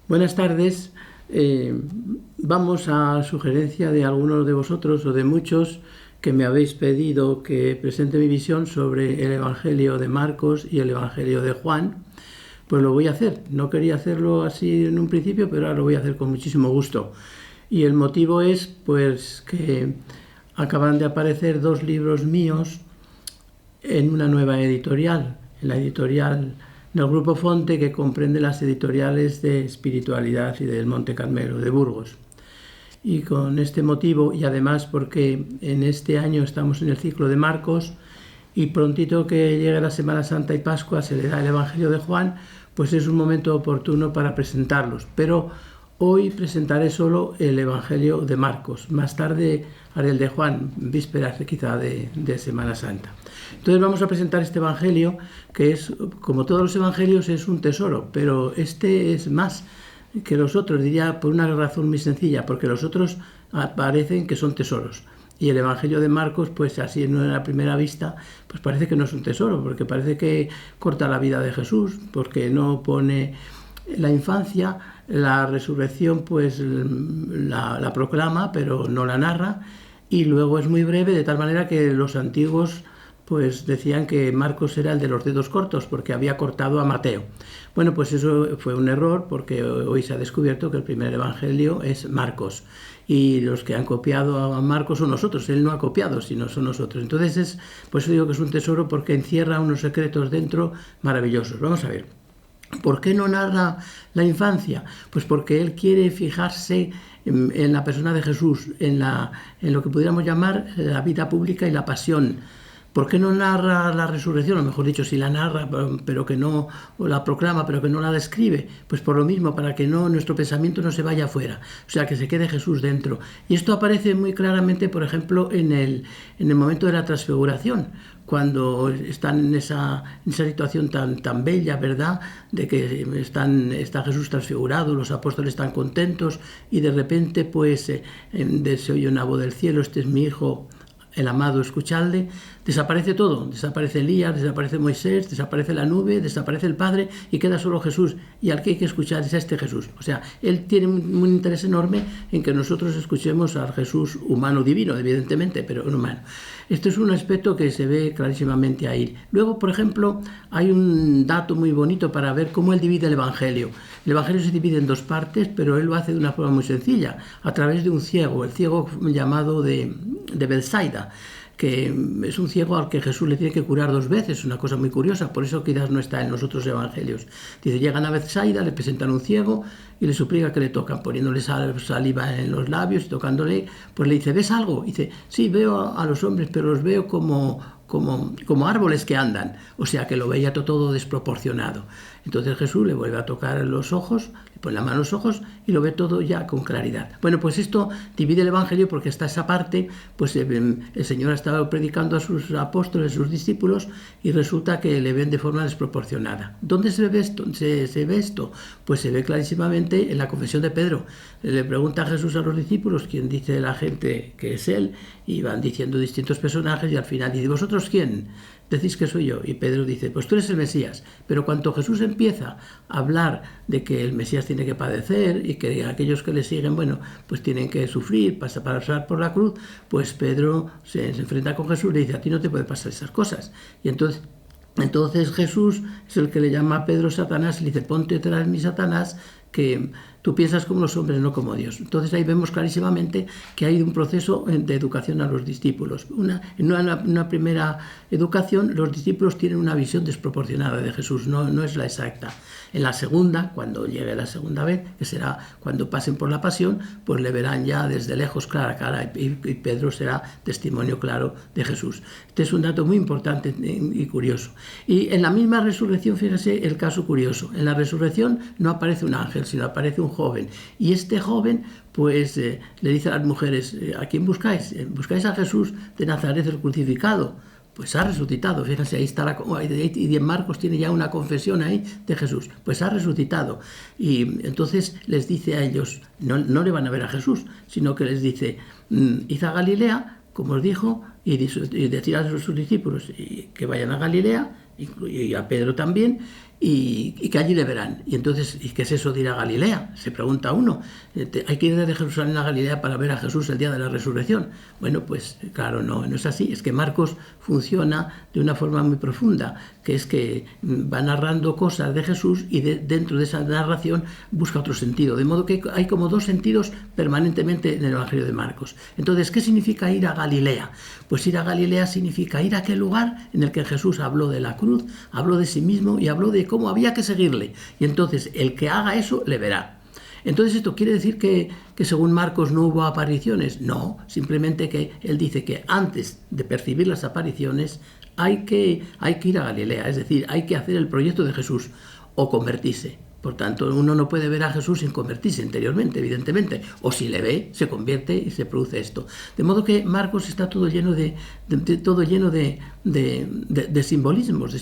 Buenas tardes. Vamos a sugerencia de algunos de vosotros o de muchos que me habéis pedido que presente mi visión sobre el Evangelio de Marcos y el Evangelio de Juan. Pues lo voy a hacer. No quería hacerlo así en un principio, pero ahora lo voy a hacer con muchísimo gusto. Y el motivo es pues que acaban de aparecer dos libros míos en una nueva editorial, en la editorial del Grupo Fonte, que comprende las editoriales de Espiritualidad y del Monte Carmelo, de Burgos. Y con este motivo, y además porque en este año estamos en el ciclo de Marcos, y prontito que llegue la Semana Santa y Pascua se le da el Evangelio de Juan, pues es un momento oportuno para presentarlos. Pero hoy presentaré solo el Evangelio de Marcos. Más tarde haré el de Juan, vísperas quizá de Semana Santa. Entonces vamos a presentar este Evangelio, que es, como todos los Evangelios, es un tesoro, pero este es más que los otros, diría por una razón muy sencilla, porque los otros parecen que son tesoros. Y el Evangelio de Marcos, pues así en una primera vista, pues parece que no es un tesoro, porque parece que corta la vida de Jesús, porque no pone la infancia, la resurrección pues la proclama, pero no la narra, y luego es muy breve, de tal manera que los antiguos pues decían que Marcos era el de los dedos cortos, porque había cortado a Mateo. Bueno, pues eso fue un error, porque hoy se ha descubierto que el primer evangelio es Marcos, y los que han copiado a Marcos son nosotros. Él no ha copiado, sino son nosotros. Entonces, por eso digo que es un tesoro, porque encierra unos secretos dentro maravillosos. Vamos a ver. ¿Por qué no narra la infancia? Pues porque él quiere fijarse en la persona de Jesús, en lo que pudiéramos llamar la vida pública y la pasión. ¿Por qué no narra la resurrección? O mejor dicho, si la narra, pero que no, o la proclama, pero que no la describe. Pues por lo mismo, para que no nuestro pensamiento no se vaya afuera. O sea, que se quede Jesús dentro. Y esto aparece muy claramente, por ejemplo, en el momento de la transfiguración, cuando están en esa situación tan bella, ¿verdad?, de que está Jesús transfigurado, los apóstoles están contentos, y de repente, pues, se oye una voz del cielo: este es mi hijo, el amado, escuchadle. Desaparece todo, desaparece Elías, desaparece Moisés, desaparece la nube, desaparece el Padre, y queda solo Jesús, y al que hay que escuchar es a este Jesús. O sea, él tiene un interés enorme en que nosotros escuchemos al Jesús humano divino, evidentemente, pero humano. Esto es un aspecto que se ve clarísimamente ahí. Luego, por ejemplo, hay un dato muy bonito para ver cómo él divide el Evangelio. El Evangelio se divide en dos partes, pero él lo hace de una forma muy sencilla, a través de un ciego, el ciego llamado de Betsaida, que es un ciego al que Jesús le tiene que curar dos veces, una cosa muy curiosa, por eso quizás no está en los otros evangelios. Dice, llegan a Betsaida, le presentan un ciego y le suplica que le tocan, poniéndole saliva en los labios y tocándole, pues le dice, ¿ves algo? Y dice, sí, veo a los hombres, pero los veo como árboles que andan, o sea que lo veía todo desproporcionado. Entonces Jesús le vuelve a tocar los ojos, le pone la mano en los ojos y lo ve todo ya con claridad. Bueno, pues esto divide el Evangelio, porque está esa parte, pues el Señor ha estado predicando a sus apóstoles, a sus discípulos, y resulta que le ven de forma desproporcionada. ¿Dónde se ve esto? ¿Se ve esto? Pues se ve clarísimamente en la confesión de Pedro. Le pregunta a Jesús a los discípulos quién dice la gente que es él, y van diciendo distintos personajes, y al final dice, ¿vosotros quién decís que soy yo? Y Pedro dice, pues tú eres el Mesías. Pero cuando Jesús empieza a hablar de que el Mesías tiene que padecer y que aquellos que le siguen, bueno, pues tienen que sufrir, pasar por la cruz, pues Pedro se enfrenta con Jesús y le dice, a ti no te puede pasar esas cosas. Y entonces Jesús es el que le llama a Pedro Satanás y le dice, ponte tras mí, Satanás, que tú piensas como los hombres, no como Dios. Entonces ahí vemos clarísimamente que hay un proceso de educación a los discípulos. En una primera educación, los discípulos tienen una visión desproporcionada de Jesús, no es la exacta. En la segunda, cuando llegue la segunda vez, que será cuando pasen por la pasión, pues le verán ya desde lejos, cara a cara, y Pedro será testimonio claro de Jesús. Este es un dato muy importante y curioso. Y en la misma resurrección, fíjese el caso curioso. En la resurrección no aparece un ángel, sino aparece un joven. Y este joven, pues, le dice a las mujeres, ¿a quién buscáis? ¿Buscáis a Jesús de Nazaret, el crucificado? Pues ha resucitado. Fíjense, ahí está y en Marcos tiene ya una confesión ahí de Jesús. Pues ha resucitado. Y entonces les dice a ellos, no le van a ver a Jesús, sino que les dice, id a Galilea, como os dijo, y decir a sus discípulos que vayan a Galilea, y a Pedro también, y que allí le verán. Y entonces, ¿y qué es eso de ir a Galilea? Se pregunta uno. ¿Hay que ir desde Jerusalén a Galilea para ver a Jesús el día de la resurrección? Bueno, pues claro, no es así. Es que Marcos funciona de una forma muy profunda, que es que va narrando cosas de Jesús y dentro de esa narración busca otro sentido. De modo que hay como dos sentidos permanentemente en el Evangelio de Marcos. Entonces, ¿qué significa ir a Galilea? Pues ir a Galilea significa ir a aquel lugar en el que Jesús habló de la cruz, habló de sí mismo y habló de cómo había que seguirle. Y entonces el que haga eso le verá. Entonces, ¿esto quiere decir que según Marcos no hubo apariciones? No, simplemente que él dice que antes de percibir las apariciones hay que ir a Galilea, es decir, hay que hacer el proyecto de Jesús o convertirse. Por tanto, uno no puede ver a Jesús sin convertirse interiormente, evidentemente. O si le ve, se convierte y se produce esto. De modo que Marcos está todo lleno de simbolismos,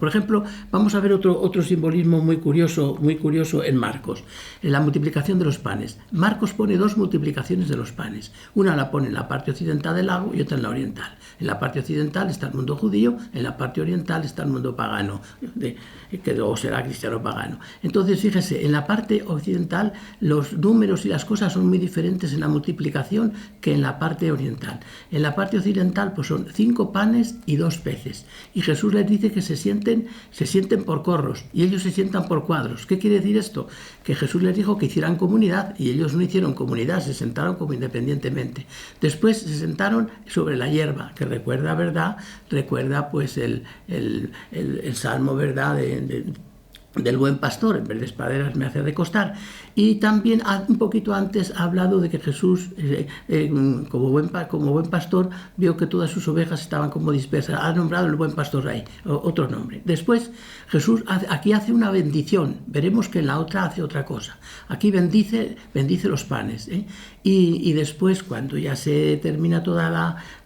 Por ejemplo, vamos a ver otro simbolismo muy curioso en Marcos. En la multiplicación de los panes. Marcos pone dos multiplicaciones de los panes. Una la pone en la parte occidental del lago y otra en la oriental. En la parte occidental está el mundo judío, en la parte oriental está el mundo pagano, que luego será cristiano pagano. Entonces, fíjese, en la parte occidental los números y las cosas son muy diferentes en la multiplicación que en la parte oriental. En la parte occidental pues son 5 panes y 2 peces. Y Jesús les dice que se sienten por corros y ellos se sientan por cuadros. ¿Qué quiere decir esto? Que Jesús les dijo que hicieran comunidad y ellos no hicieron comunidad, se sentaron como independientemente. Después se sentaron sobre la hierba, que recuerda, ¿verdad? Recuerda pues el salmo, ¿verdad? Del buen pastor, en vez de espaderas me hace recostar. Y también un poquito antes ha hablado de que Jesús, como buen pastor, vio que todas sus ovejas estaban como dispersas. Ha nombrado el buen pastor ahí, otro nombre. Después Jesús aquí hace una bendición. Veremos que en la otra hace otra cosa. Aquí bendice los panes. Y después, cuando ya se termina todo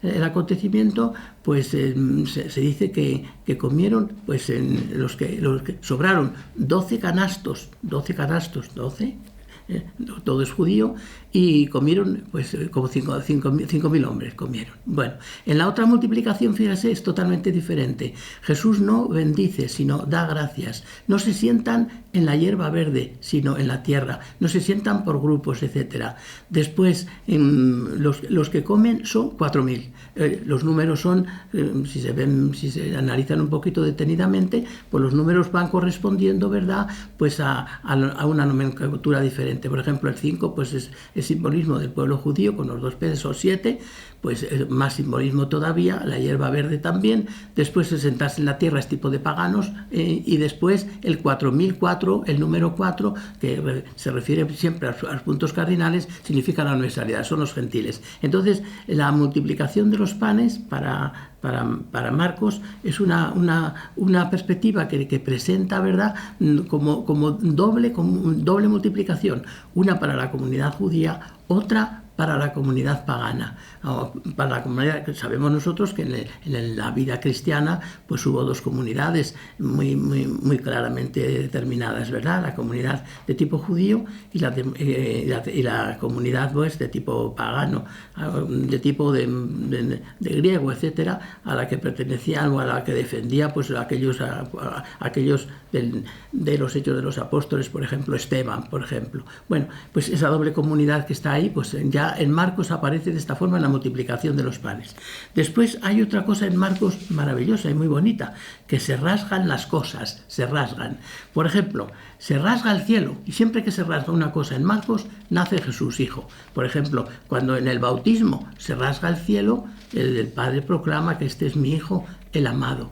el acontecimiento, pues se dice que comieron, pues los que sobraron 12 canastos, todo es judío, y comieron pues como 5.000 hombres comieron. Bueno, en la otra multiplicación, fíjese, es totalmente diferente. Jesús no bendice, sino da gracias. No se sientan en la hierba verde, sino en la tierra. No se sientan por grupos, etc. Después, los que comen son 4.000. Los números son, si se analizan un poquito detenidamente, pues los números van correspondiendo, ¿verdad?, pues a una nomenclatura diferente. Por ejemplo, el 5 pues es simbolismo del pueblo judío, con los 2 peces, o 7, pues más simbolismo todavía, la hierba verde también. Después el sentarse en la tierra es tipo de paganos, y después el 4004, el número 4, que se refiere siempre a los puntos cardinales, significa la universalidad, son los gentiles. Entonces, la multiplicación de los panes para Marcos es una perspectiva que presenta, ¿verdad?, como doble multiplicación, una para la comunidad judía, otra para la comunidad pagana. Para la comunidad, sabemos nosotros que en la vida cristiana pues hubo dos comunidades muy claramente determinadas, ¿verdad? La comunidad de tipo judío y la comunidad pues de tipo pagano, de tipo de griego, etcétera, a la que pertenecían o a la que defendía pues aquellos de los Hechos de los Apóstoles, por ejemplo, Esteban, por ejemplo. Bueno, pues esa doble comunidad que está ahí, pues ya en Marcos aparece de esta forma en la multiplicación de los panes. Después hay otra cosa en Marcos maravillosa y muy bonita, que se rasgan las cosas, se rasgan. Por ejemplo, se rasga el cielo, y siempre que se rasga una cosa en Marcos, nace Jesús, hijo. Por ejemplo, cuando en el bautismo se rasga el cielo, el Padre proclama que este es mi hijo, el amado.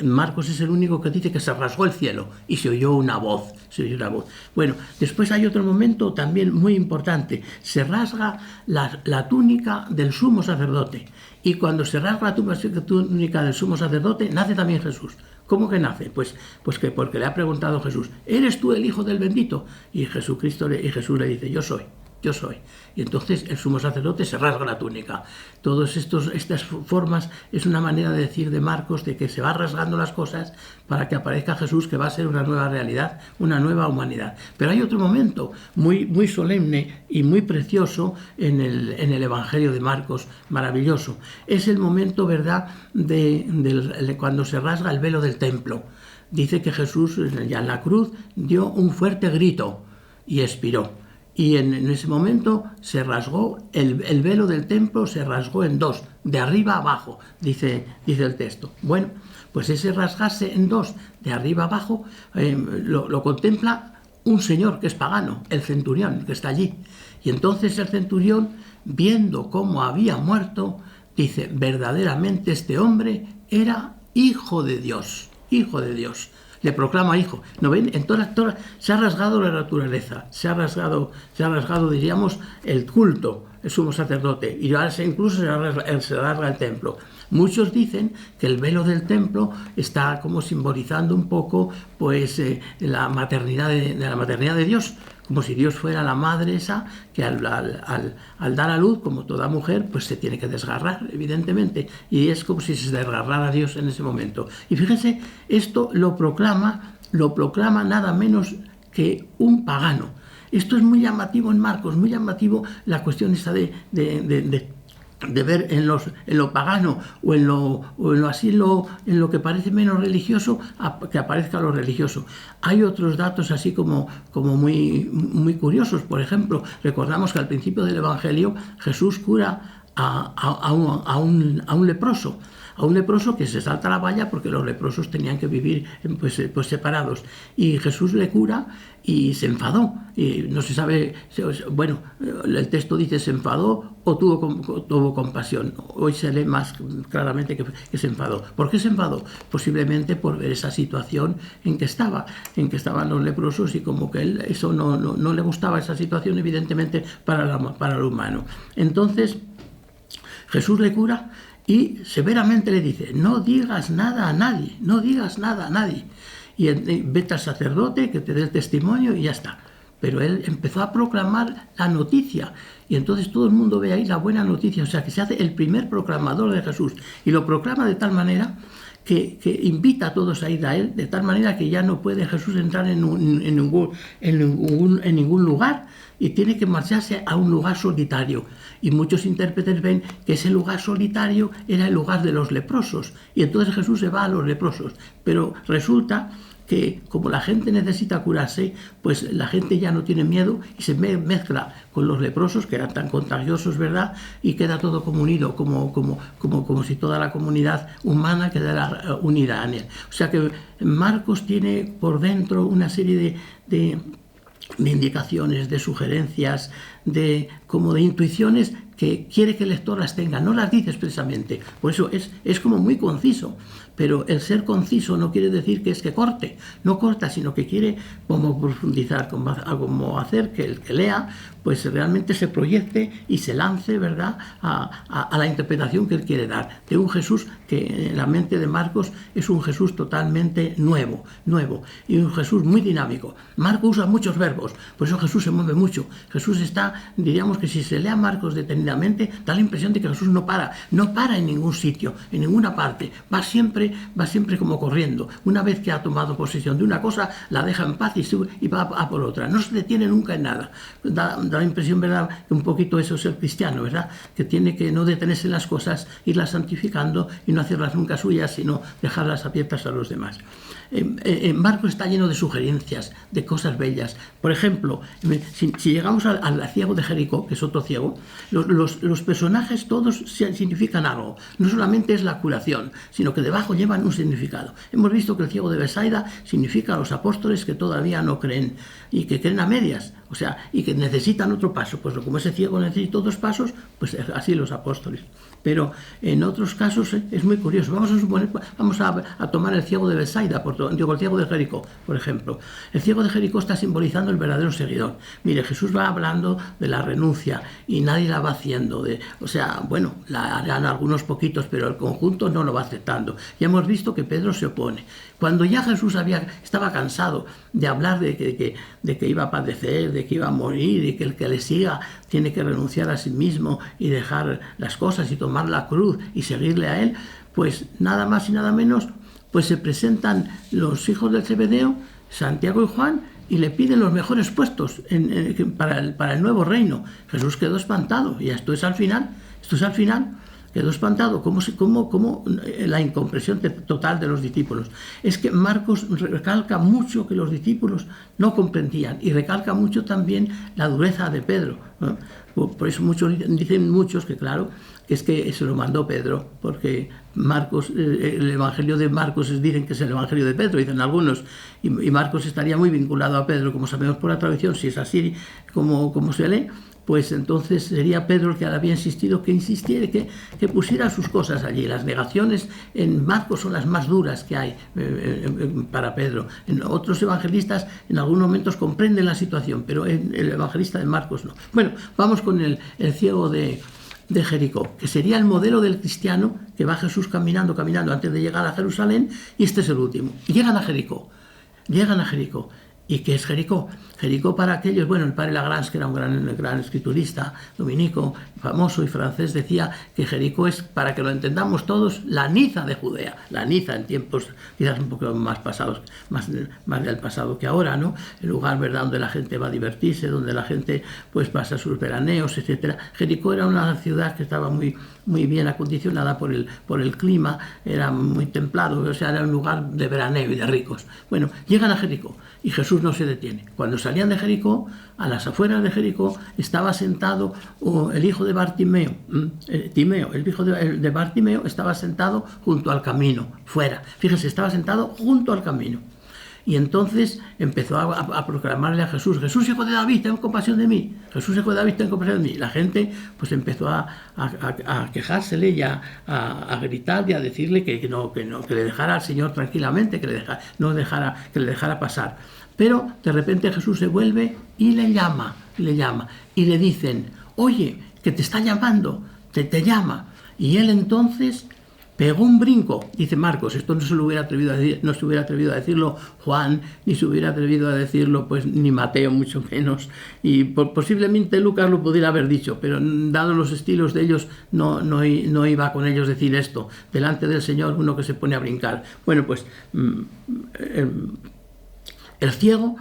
Marcos es el único que dice que se rasgó el cielo y se oyó una voz. Bueno, después hay otro momento también muy importante. Se rasga la túnica del sumo sacerdote. Y cuando se rasga la túnica del sumo sacerdote, nace también Jesús. ¿Cómo que nace? Pues que porque le ha preguntado Jesús, ¿eres tú el Hijo del Bendito? Y Jesús le dice, yo soy. yo soy. Y entonces el sumo sacerdote se rasga la túnica. Todas estas formas es una manera de decir de Marcos de que se va rasgando las cosas para que aparezca Jesús, que va a ser una nueva realidad, una nueva humanidad. Pero hay otro momento muy, muy solemne y muy precioso en el Evangelio de Marcos, maravilloso. Es el momento, ¿verdad?, de cuando se rasga el velo del templo. Dice que Jesús, ya en la cruz, dio un fuerte grito y expiró. Y en ese momento se rasgó, el velo del templo se rasgó en dos, de arriba a abajo, dice el texto. Bueno, pues ese rasgarse en dos, de arriba a abajo, lo contempla un señor que es pagano, el centurión, que está allí. Y entonces el centurión, viendo cómo había muerto, dice, verdaderamente este hombre era hijo de Dios, hijo de Dios. Le proclama hijo. ¿No ven? En todas se ha rasgado la naturaleza, se ha rasgado, diríamos, el culto, el sumo sacerdote, y ahora incluso se rasga el templo. Muchos dicen que el velo del templo está como simbolizando un poco, pues, la maternidad de Dios, como si Dios fuera la madre esa que al dar a luz, como toda mujer, pues se tiene que desgarrar, evidentemente, y es como si se desgarrara Dios en ese momento. Y fíjense, esto lo proclama nada menos que un pagano. Esto es muy llamativo en Marcos, muy llamativo la cuestión esta de ver en lo pagano o en lo que parece menos religioso, que aparezca lo religioso. Hay otros datos así como muy, muy curiosos. Por ejemplo, recordamos que al principio del Evangelio Jesús cura a un leproso. A un leproso que se salta la valla porque los leprosos tenían que vivir pues separados. Y Jesús le cura y se enfadó. Y no se sabe, bueno, el texto dice se enfadó o tuvo compasión. Hoy se lee más claramente que se enfadó. ¿Por qué se enfadó? Posiblemente por ver esa situación en que estaban los leprosos y como que él eso no le gustaba esa situación, evidentemente, para lo humano. Entonces, Jesús le cura y severamente le dice, no digas nada a nadie, no digas nada a nadie. Y vete al sacerdote que te dé el testimonio y ya está. Pero él empezó a proclamar la noticia y entonces todo el mundo ve ahí la buena noticia, o sea que se hace el primer proclamador de Jesús y lo proclama de tal manera que invita a todos a ir a él, de tal manera que ya no puede Jesús entrar en ningún lugar y tiene que marcharse a un lugar solitario. Y muchos intérpretes ven que ese lugar solitario era el lugar de los leprosos y entonces Jesús se va a los leprosos, pero resulta que como la gente necesita curarse, pues la gente ya no tiene miedo y se mezcla con los leprosos, que eran tan contagiosos, ¿verdad? Y queda todo como unido, como si toda la comunidad humana quedara unida en él. O sea que Marcos tiene por dentro una serie de indicaciones, de sugerencias, como de intuiciones que quiere que el lector las tenga, no las dice expresamente, por eso es como muy conciso, pero el ser conciso no quiere decir que es que corte, no corta, sino que quiere como profundizar, como hacer que el que lea pues realmente se proyecte y se lance, ¿verdad?, a la interpretación que él quiere dar, de un Jesús que en la mente de Marcos es un Jesús totalmente nuevo, y un Jesús muy dinámico. Marcos usa muchos verbos, por eso Jesús se mueve mucho. Jesús diríamos que si se lee a Marcos detenidamente, da la impresión de que Jesús no para en ningún sitio, en ninguna parte, va siempre como corriendo. Una vez que ha tomado posesión de una cosa, la deja en paz y va a por otra, no se detiene nunca en nada. Da la impresión, ¿verdad?, que un poquito eso es el cristiano, ¿verdad?, que tiene que no detenerse en las cosas, irlas santificando y no hacerlas nunca suyas, sino dejarlas abiertas a los demás. Marcos está lleno de sugerencias, de cosas bellas. Por ejemplo, si llegamos al ciego de Jericó, que es otro ciego, los personajes todos significan algo. No solamente es la curación, sino que debajo llevan un significado. Hemos visto que el ciego de Betsaida significa a los apóstoles que todavía no creen y que creen a medias, o sea, y que necesitan otro paso. Pues como ese ciego necesita dos pasos, pues así los apóstoles. Pero en otros casos es muy curioso. Vamos a tomar el ciego de Betsaida, el ciego de Jericó, por ejemplo. El ciego de Jericó está simbolizando el verdadero seguidor. Mire, Jesús va hablando de la renuncia y nadie la va haciendo. O sea, bueno, la harán algunos poquitos, pero el conjunto no lo va aceptando. Ya hemos visto que Pedro se opone. Cuando ya Jesús estaba cansado de hablar de que iba a padecer, de que iba a morir, y que el que le siga tiene que renunciar a sí mismo y dejar las cosas y tomar la cruz y seguirle a él, pues nada más y nada menos, pues se presentan los hijos del Zebedeo, Santiago y Juan, y le piden los mejores puestos para el nuevo reino. Jesús quedó espantado, y esto es al final, quedó espantado. ¿Cómo la incomprensión total de los discípulos? Es que Marcos recalca mucho que los discípulos no comprendían, y recalca mucho también la dureza de Pedro, ¿no? Por eso dicen muchos que, claro, que es que se lo mandó Pedro, porque Marcos, el Evangelio de Marcos dicen que es el Evangelio de Pedro, dicen algunos, y Marcos estaría muy vinculado a Pedro, como sabemos por la tradición. Si es así como se lee, pues entonces sería Pedro el que había insistido, que pusiera sus cosas allí. Las negaciones en Marcos son las más duras que hay para Pedro. En otros evangelistas en algunos momentos comprenden la situación, pero en el evangelista de Marcos no. Bueno, vamos con el ciego de Jericó, que sería el modelo del cristiano, que va Jesús caminando antes de llegar a Jerusalén, y este es el último. Y llegan a Jericó. ¿Y qué es Jericó? Jericó para aquellos, bueno, el padre Lagrange, que era un gran escriturista dominico, famoso y francés, decía que Jericó es, para que lo entendamos todos, la Niza de Judea. La Niza en tiempos quizás un poco más pasados, más del pasado que ahora, ¿no? El lugar, ¿verdad?, donde la gente va a divertirse, donde la gente pues pasa sus veraneos, etc. Jericó era una ciudad que estaba muy bien acondicionada por el clima, era muy templado, o sea, era un lugar de veraneo y de ricos. Bueno, llegan a Jericó y Jesús no se detiene. Cuando salían de Jericó, a las afueras de Jericó, estaba sentado el hijo de Bartimeo, Timeo, el hijo de Bartimeo, estaba sentado junto al camino, fuera. Fíjense, estaba sentado junto al camino. Y entonces empezó a proclamarle a Jesús: Jesús, hijo de David, ten compasión de mí. Jesús, hijo de David, ten compasión de mí. La gente pues empezó a quejársele y a gritar y a decirle que le dejara al Señor tranquilamente, que le dejara pasar. Pero de repente Jesús se vuelve y le llama. Y le dicen: oye, que te está llamando, te llama. Y él entonces pegó un brinco, dice Marcos. Esto no se hubiera atrevido a decirlo Juan, ni se hubiera atrevido a decirlo pues ni Mateo, mucho menos, y posiblemente Lucas lo pudiera haber dicho, pero dado los estilos de ellos no iba con ellos decir esto delante del Señor, uno que se pone a brincar. Bueno, pues el ciego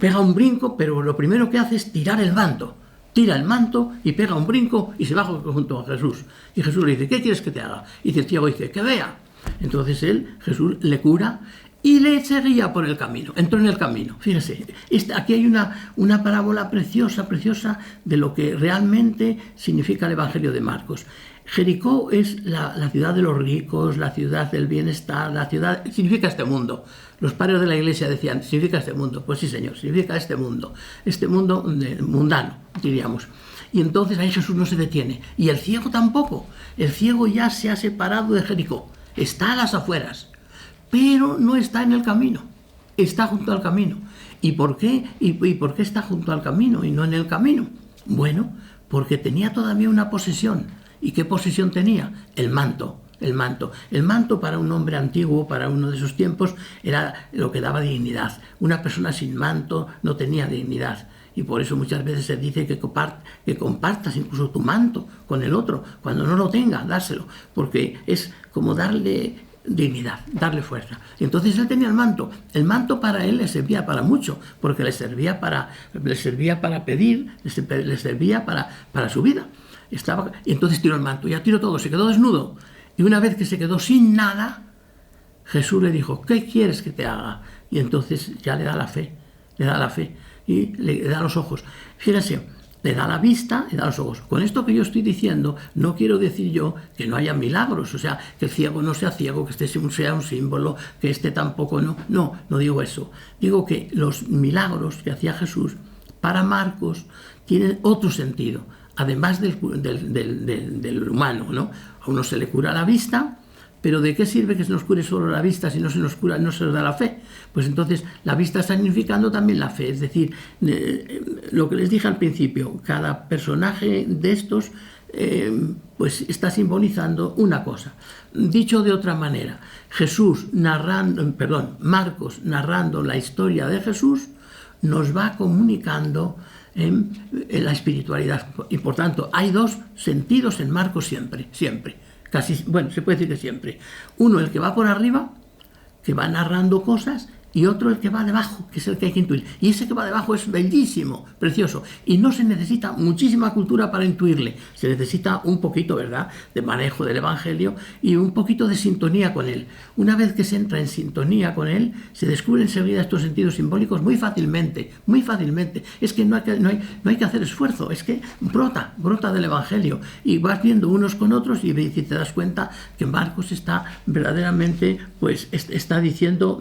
pega un brinco, pero lo primero que hace es tirar el manto. Tira el manto y pega un brinco y se baja junto a Jesús. Y Jesús le dice: ¿qué quieres que te haga? Y el ciego dice: que vea. Entonces Jesús le cura y le seguía por el camino. Entró en el camino. Fíjese, aquí hay una parábola preciosa de lo que realmente significa el Evangelio de Marcos. Jericó es la ciudad de los ricos, la ciudad del bienestar, la ciudad, significa este mundo. Los padres de la iglesia decían: significa este mundo. Pues sí, Señor, significa este mundo mundano, diríamos. Y entonces ahí Jesús no se detiene, y el ciego tampoco. El ciego ya se ha separado de Jericó, está a las afueras, pero no está en el camino, está junto al camino. ¿Y por qué? ¿Y por qué está junto al camino y no en el camino? Bueno, porque tenía todavía una posesión. ¿Y qué posesión tenía? El manto. El manto para un hombre antiguo, para uno de esos tiempos, era lo que daba dignidad. Una persona sin manto no tenía dignidad. Y por eso muchas veces se dice que compartas incluso tu manto con el otro. Cuando no lo tenga, dárselo. Porque es como darle dignidad, darle fuerza. Y entonces él tenía el manto. El manto para él le servía para mucho, porque le servía para pedir, le servía para su vida. Y entonces tiró el manto, ya tiró todo, se quedó desnudo. Y una vez que se quedó sin nada, Jesús le dijo: ¿qué quieres que te haga? Y entonces ya le da la fe y le da los ojos. Fíjense, le da la vista y da los ojos. Con esto que yo estoy diciendo, no quiero decir yo que no haya milagros, o sea, que el ciego no sea ciego, que este sea un símbolo, que este tampoco no. No digo eso. Digo que los milagros que hacía Jesús para Marcos tienen otro sentido, además del humano, ¿no? A uno se le cura la vista, pero ¿de qué sirve que se nos cure solo la vista si no se nos cura, no se nos da la fe? Pues entonces la vista está significando también la fe. Es decir, lo que les dije al principio, cada personaje de estos pues está simbolizando una cosa. Dicho de otra manera, Marcos narrando la historia de Jesús nos va comunicando la espiritualidad. Y por tanto, hay dos sentidos en Marcos siempre. Casi, bueno, se puede decir que siempre. Uno, el que va por arriba, que va narrando cosas, y otro el que va debajo, que es el que hay que intuir. Y ese que va debajo es bellísimo, precioso. Y no se necesita muchísima cultura para intuirle. Se necesita un poquito, ¿verdad?, de manejo del Evangelio y un poquito de sintonía con él. Una vez que se entra en sintonía con él, se descubren enseguida estos sentidos simbólicos muy fácilmente, muy fácilmente. Es que no hay que hacer esfuerzo, es que brota del Evangelio. Y vas viendo unos con otros y te das cuenta que Marcos está verdaderamente, pues, está diciendo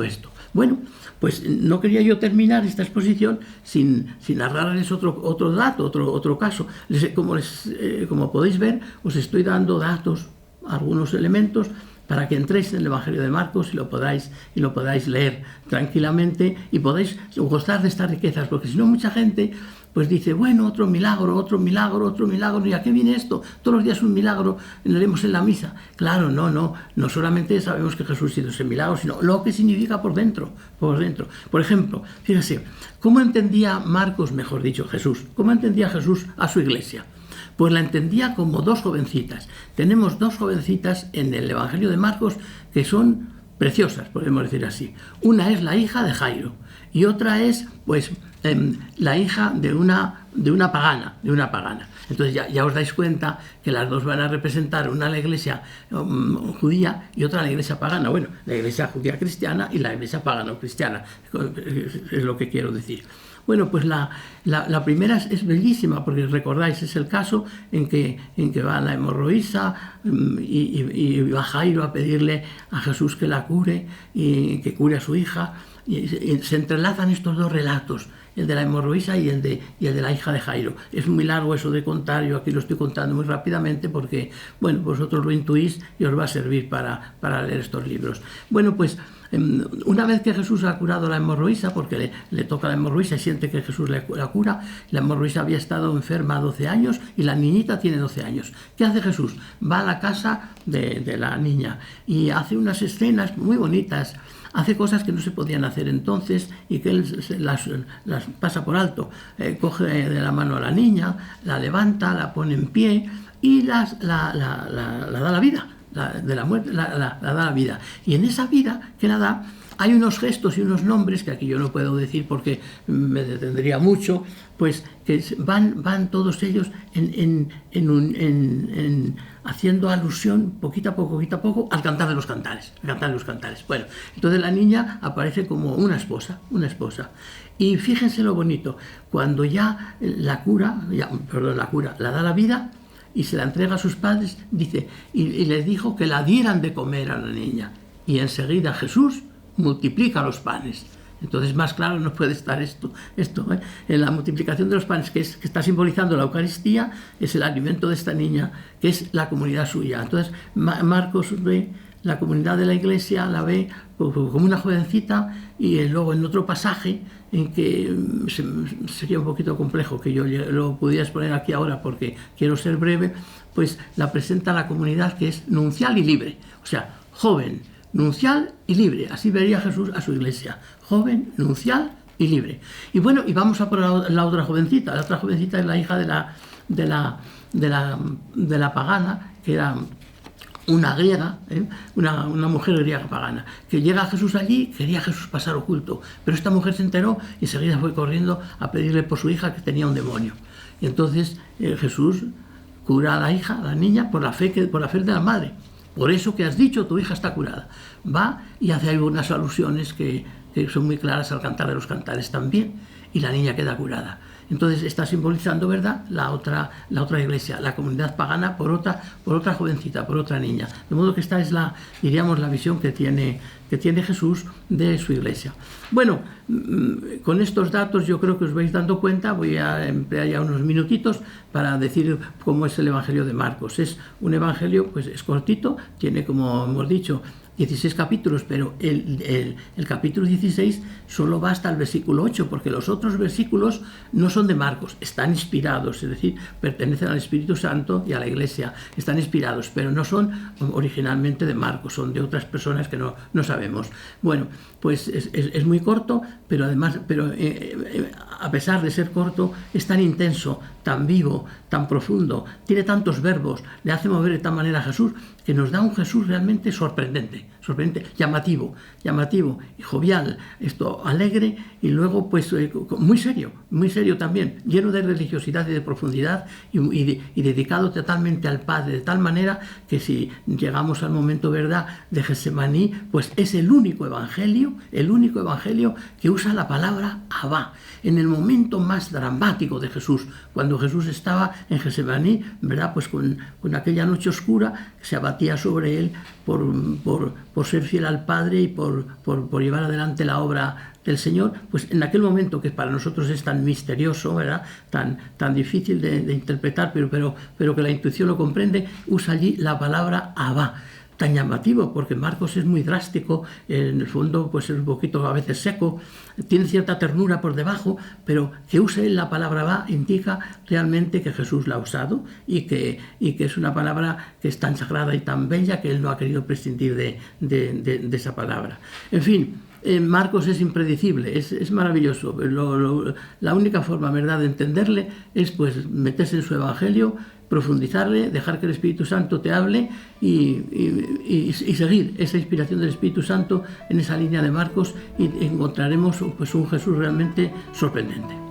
esto. Bueno, pues no quería yo terminar esta exposición sin narrarles otro dato, otro caso. Como podéis ver, os estoy dando datos, algunos elementos, para que entréis en el Evangelio de Marcos y lo podáis leer tranquilamente y podáis gozar de estas riquezas, porque si no, mucha gente pues dice, bueno, otro milagro, ¿y a qué viene esto? Todos los días un milagro leemos en la misa. Claro, no solamente sabemos que Jesús hizo ese milagro, sino lo que significa por dentro. Por ejemplo, fíjense, ¿cómo entendía Marcos, mejor dicho, Jesús? ¿Cómo entendía Jesús a su iglesia? Pues la entendía como dos jovencitas. Tenemos dos jovencitas en el Evangelio de Marcos que son preciosas, podemos decir así. Una es la hija de Jairo y otra es, pues, la hija de una pagana. Entonces ya os dais cuenta que las dos van a representar una la iglesia judía y otra la iglesia pagana. Bueno, la iglesia judía cristiana y la iglesia pagana cristiana, es lo que quiero decir. Bueno, pues la primera es bellísima, porque recordáis, es el caso en que va la hemorroísa y va Jairo a pedirle a Jesús que la cure y que cure a su hija. Y se entrelazan estos dos relatos, el de la hemorroísa y el de la hija de Jairo. Es muy largo eso de contar, yo aquí lo estoy contando muy rápidamente porque, bueno, vosotros lo intuís y os va a servir para leer estos libros. Bueno, pues una vez que Jesús ha curado la hemorroísa, porque le toca la hemorroísa y siente que Jesús la cura, la hemorroísa había estado enferma 12 años y la niñita tiene 12 años. ¿Qué hace Jesús? Va a la casa de la niña y hace unas escenas muy bonitas. Hace cosas que no se podían hacer entonces y que él las pasa por alto. Coge de la mano a la niña, la levanta, la pone en pie y la da la vida. De la muerte la da la vida. Y en esa vida que la da hay unos gestos y unos nombres que aquí yo no puedo decir porque me detendría mucho, pues que van todos ellos haciendo alusión poquito a poco al cantar de los cantares. Bueno, entonces la niña aparece como una esposa. Y fíjense lo bonito, cuando ya la da la vida y se la entrega a sus padres, dice, y les dijo que la dieran de comer a la niña. Y enseguida Jesús multiplica los panes. Entonces, más claro no puede estar esto. En la multiplicación de los panes, que está simbolizando la Eucaristía, es el alimento de esta niña, que es la comunidad suya. Entonces, Marcos ve la comunidad de la iglesia, la ve como una jovencita, y luego en otro pasaje, en que sería un poquito complejo que yo lo pudiera exponer aquí ahora porque quiero ser breve, pues la presenta la comunidad que es nuncial y libre. O sea, joven, nuncial y libre. Así vería Jesús a su iglesia. Joven, nuncial y libre. Y bueno, y vamos a por la otra jovencita. La otra jovencita es la hija de la pagana, que era una griega, una mujer griega pagana, que llega a Jesús allí, quería Jesús pasar oculto, pero esta mujer se enteró y enseguida fue corriendo a pedirle por su hija, que tenía un demonio. Y entonces Jesús cura a la hija, a la niña, por la fe de la madre. Por eso que has dicho, tu hija está curada. Va y hace algunas alusiones que son muy claras al cantar de los cantares también, y la niña queda curada. Entonces está simbolizando, ¿verdad?, la otra iglesia, la comunidad pagana por otra jovencita, por otra niña. De modo que esta es la visión que tiene Jesús de su iglesia. Bueno, con estos datos yo creo que os vais dando cuenta. Voy a emplear ya unos minutitos para decir cómo es el Evangelio de Marcos. Es un evangelio, pues es cortito, tiene, como hemos dicho, 16 capítulos, pero el capítulo 16 solo va hasta el versículo 8, porque los otros versículos no son de Marcos, están inspirados, es decir, pertenecen al Espíritu Santo y a la Iglesia, están inspirados, pero no son originalmente de Marcos, son de otras personas que no sabemos. Bueno, pues es muy corto, pero además, a pesar de ser corto, es tan intenso, tan vivo, tan profundo, tiene tantos verbos, le hace mover de tal manera a Jesús, que nos da un Jesús realmente sorprendente, llamativo y jovial, alegre, y luego pues muy serio también, lleno de religiosidad y de profundidad, y dedicado totalmente al Padre, de tal manera que si llegamos al momento, ¿verdad?, de Getsemaní, pues es el único evangelio que usa la palabra Abba, en el momento más dramático de Jesús, cuando Jesús estaba en Getsemaní, ¿verdad?, pues con aquella noche oscura que se abatía sobre él por ser fiel al Padre y por llevar adelante la obra del Señor. Pues en aquel momento, que para nosotros es tan misterioso, ¿verdad?, tan difícil de interpretar, pero que la intuición lo comprende, usa allí la palabra Abba, tan llamativo, porque Marcos es muy drástico, en el fondo pues es un poquito a veces seco, tiene cierta ternura por debajo, pero que use la palabra Abba indica realmente que Jesús la ha usado y que es una palabra que es tan sagrada y tan bella que él no ha querido prescindir de esa palabra. En fin, Marcos es impredecible, es maravilloso. La única forma, ¿verdad?, de entenderle es pues meterse en su evangelio, profundizarle, dejar que el Espíritu Santo te hable y seguir esa inspiración del Espíritu Santo en esa línea de Marcos, y encontraremos pues un Jesús realmente sorprendente.